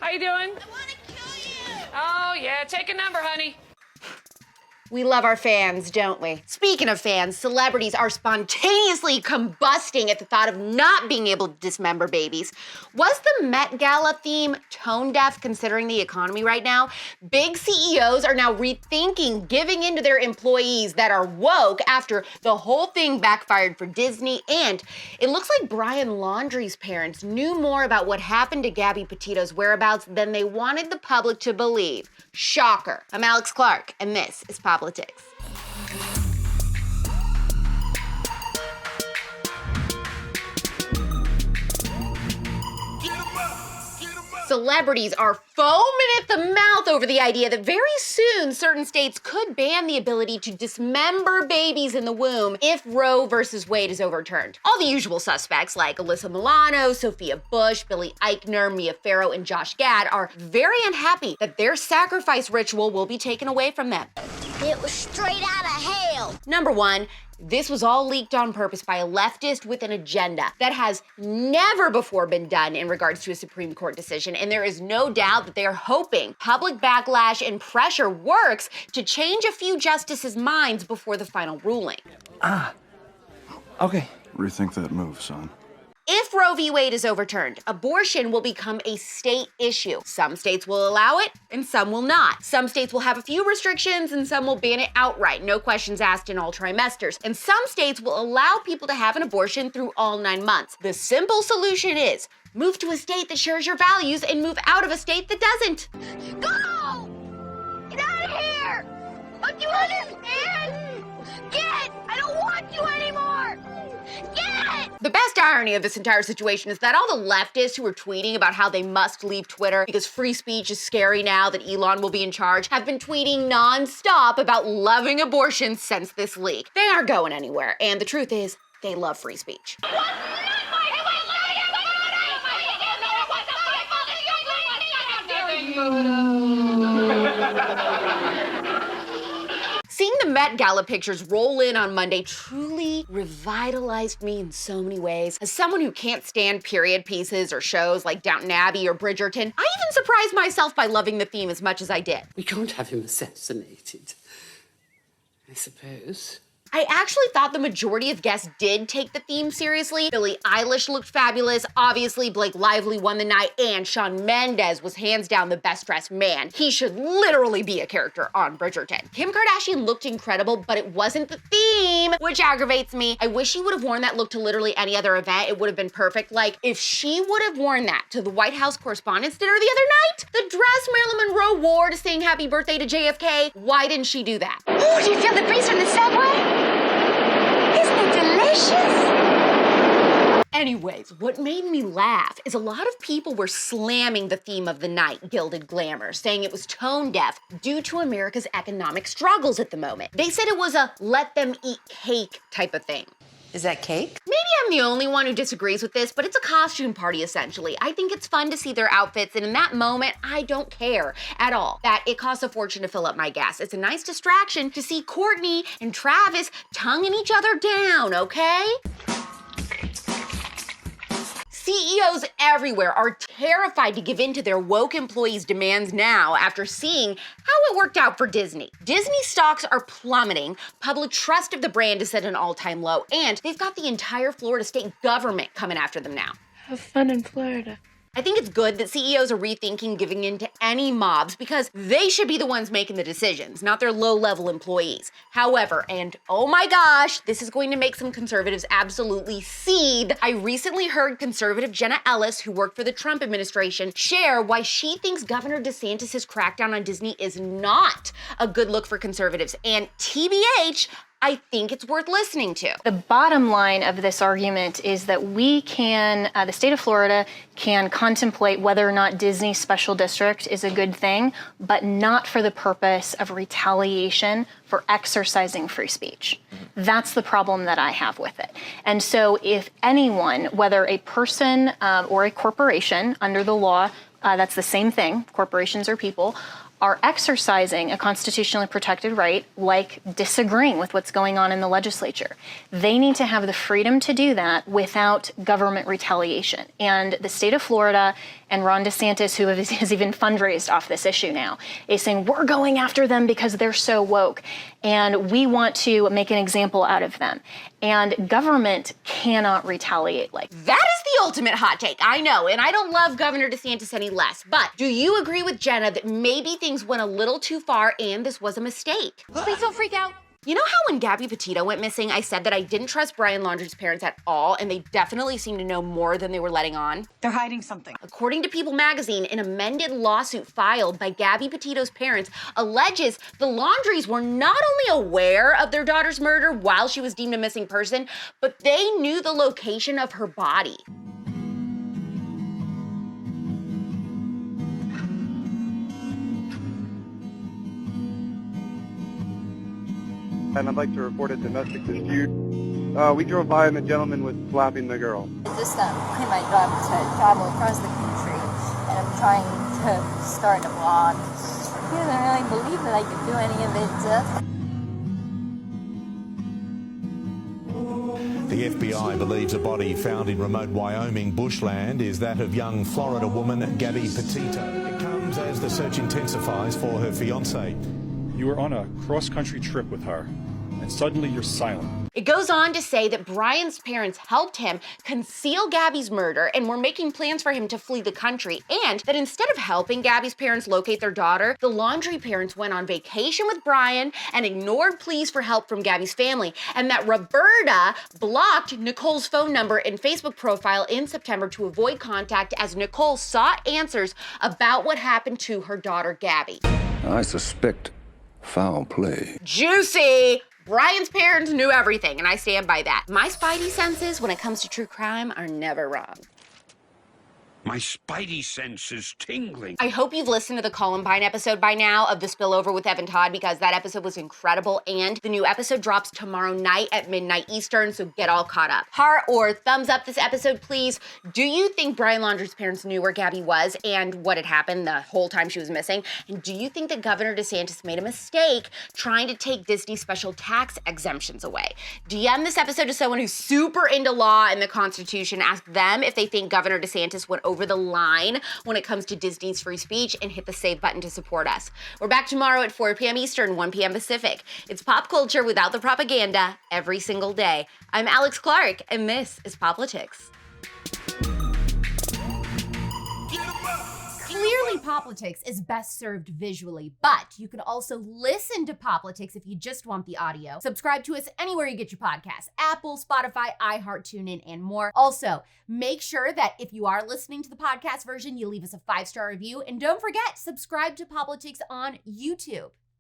How you doing? I want to kill you. Oh, yeah, take a number, honey. We love our fans, don't we? Speaking of fans, celebrities are spontaneously combusting at the thought of not being able to dismember babies. Was the Met Gala theme tone deaf considering the economy right now? Big CEOs are now rethinking giving in to their employees that are woke after the whole thing backfired for Disney, and it looks like Brian Laundrie's parents knew more about what happened to Gabby Petito's whereabouts than they wanted the public to believe. Shocker. I'm Alex Clark, and this is Politics. Celebrities are foaming at the mouth over the idea that very soon certain states could ban the ability to dismember babies in the womb if Roe versus Wade is overturned. All the usual suspects like Alyssa Milano, Sophia Bush, Billy Eichner, Mia Farrow, and Josh Gad are very unhappy that their sacrifice ritual will be taken away from them. It was straight out of hell. Number one, this was all leaked on purpose by a leftist with an agenda that has never before been done in regards to a Supreme Court decision, and there is no doubt that they are hoping public backlash and pressure works to change a few justices' minds before the final ruling. Okay. Rethink that move, son. If Roe v. Wade is overturned, abortion will become a state issue. Some states will allow it, and some will not. Some states will have a few restrictions, and some will ban it outright, no questions asked in all trimesters. And some states will allow people to have an abortion through all 9 months. The simple solution is move to a state that shares your values and move out of a state that doesn't. Go! Get out of here! Don't you understand? Get! I don't want you anymore! Get! The best irony of this entire situation is that all the leftists who are tweeting about how they must leave Twitter because free speech is scary now that Elon will be in charge have been tweeting non-stop about loving abortion since this leak. They aren't going anywhere, and the truth is, they love free speech. Seeing the Met Gala pictures roll in on Monday truly revitalized me in so many ways. As someone who can't stand period pieces or shows like Downton Abbey or Bridgerton, I even surprised myself by loving the theme as much as I did. We can't have him assassinated, I suppose. I actually thought the majority of guests did take the theme seriously. Billie Eilish looked fabulous. Obviously, Blake Lively won the night, and Shawn Mendes was hands down the best dressed man. He should literally be a character on Bridgerton. Kim Kardashian looked incredible, but it wasn't the theme, which aggravates me. I wish she would have worn that look to literally any other event. It would have been perfect. Like, if she would have worn that to the White House Correspondents' Dinner the other night, the dress Marilyn Monroe wore to sing happy birthday to JFK, why didn't she do that? Oh, do you feel the breeze from the subway? Isn't it delicious? Anyways, what made me laugh is a lot of people were slamming the theme of the night, Gilded Glamour, saying it was tone deaf due to America's economic struggles at the moment. They said it was a let them eat cake type of thing. Is that cake? Maybe I'm the only one who disagrees with this, but it's a costume party essentially. I think it's fun to see their outfits, and in that moment, I don't care at all that it costs a fortune to fill up my gas. It's a nice distraction to see Courtney and Travis tonguing each other down, okay? CEOs everywhere are terrified to give in to their woke employees' demands now after seeing how it worked out for Disney. Disney stocks are plummeting, public trust of the brand is at an all-time low, and they've got the entire Florida state government coming after them now. Have fun in Florida. I think it's good that CEOs are rethinking giving in to any mobs because they should be the ones making the decisions, not their low-level employees. However, and oh my gosh, this is going to make some conservatives absolutely seethe. I recently heard conservative Jenna Ellis, who worked for the Trump administration, share why she thinks Governor DeSantis' crackdown on Disney is not a good look for conservatives. And TBH, I think it's worth listening to. The bottom line of this argument is that we can, the state of Florida can contemplate whether or not Disney's special district is a good thing, but not for the purpose of retaliation for exercising free speech. That's the problem that I have with it. And so if anyone, whether a person or a corporation under the law, that's the same thing, corporations are people, are exercising a constitutionally protected right, like disagreeing with what's going on in the legislature. They need to have the freedom to do that without government retaliation. And the state of Florida and Ron DeSantis, who has even fundraised off this issue now, is saying we're going after them because they're so woke, and we want to make an example out of them. And government cannot retaliate like that. That is the ultimate hot take, I know, and I don't love Governor DeSantis any less, but do you agree with Jenna that maybe things went a little too far and this was a mistake? Please don't freak out. You know how when Gabby Petito went missing, I said that I didn't trust Brian Laundrie's parents at all, and they definitely seemed to know more than they were letting on? They're hiding something. According to People magazine, an amended lawsuit filed by Gabby Petito's parents alleges the Laundries were not only aware of their daughter's murder while she was deemed a missing person, but they knew the location of her body. And I'd like to report a domestic dispute. We drove by and the gentleman was slapping the girl. Just quit my job to travel across the country, and I'm trying to start a blog. He doesn't really believe that I could do any of it. The FBI believes a body found in remote Wyoming bushland is that of young Florida woman Gabby Petito. It comes as the search intensifies for her fiancé. You were on a cross-country trip with her, and suddenly you're silent. It goes on to say that Brian's parents helped him conceal Gabby's murder and were making plans for him to flee the country, and that instead of helping Gabby's parents locate their daughter, the Laundrie parents went on vacation with Brian and ignored pleas for help from Gabby's family, and that Roberta blocked Nicole's phone number and Facebook profile in September to avoid contact as Nicole sought answers about what happened to her daughter, Gabby. I suspect foul play. Juicy! Brian's parents knew everything, and I stand by that. My spidey senses when it comes to true crime are never wrong. My spidey sense is tingling. I hope you've listened to the Columbine episode by now of The Spillover with Evan Todd, because that episode was incredible, and the new episode drops tomorrow night at midnight Eastern, so get all caught up. Heart or thumbs up this episode, please. Do you think Brian Laundrie's parents knew where Gabby was and what had happened the whole time she was missing? And do you think that Governor DeSantis made a mistake trying to take Disney's special tax exemptions away? DM this episode to someone who's super into law and the Constitution. Ask them if they think Governor DeSantis went over the line when it comes to Disney's free speech, and hit the save button to support us. We're back tomorrow at 4 p.m. Eastern, 1 p.m. Pacific. It's pop culture without the propaganda every single day. I'm Alex Clark, and this is Poplitics. Clearly, Poplitics is best served visually, but you can also listen to Poplitics if you just want the audio. Subscribe to us anywhere you get your podcasts: Apple, Spotify, iHeart, TuneIn, and more. Also, make sure that if you are listening to the podcast version, you leave us a 5-star review. And don't forget, subscribe to Poplitics on YouTube.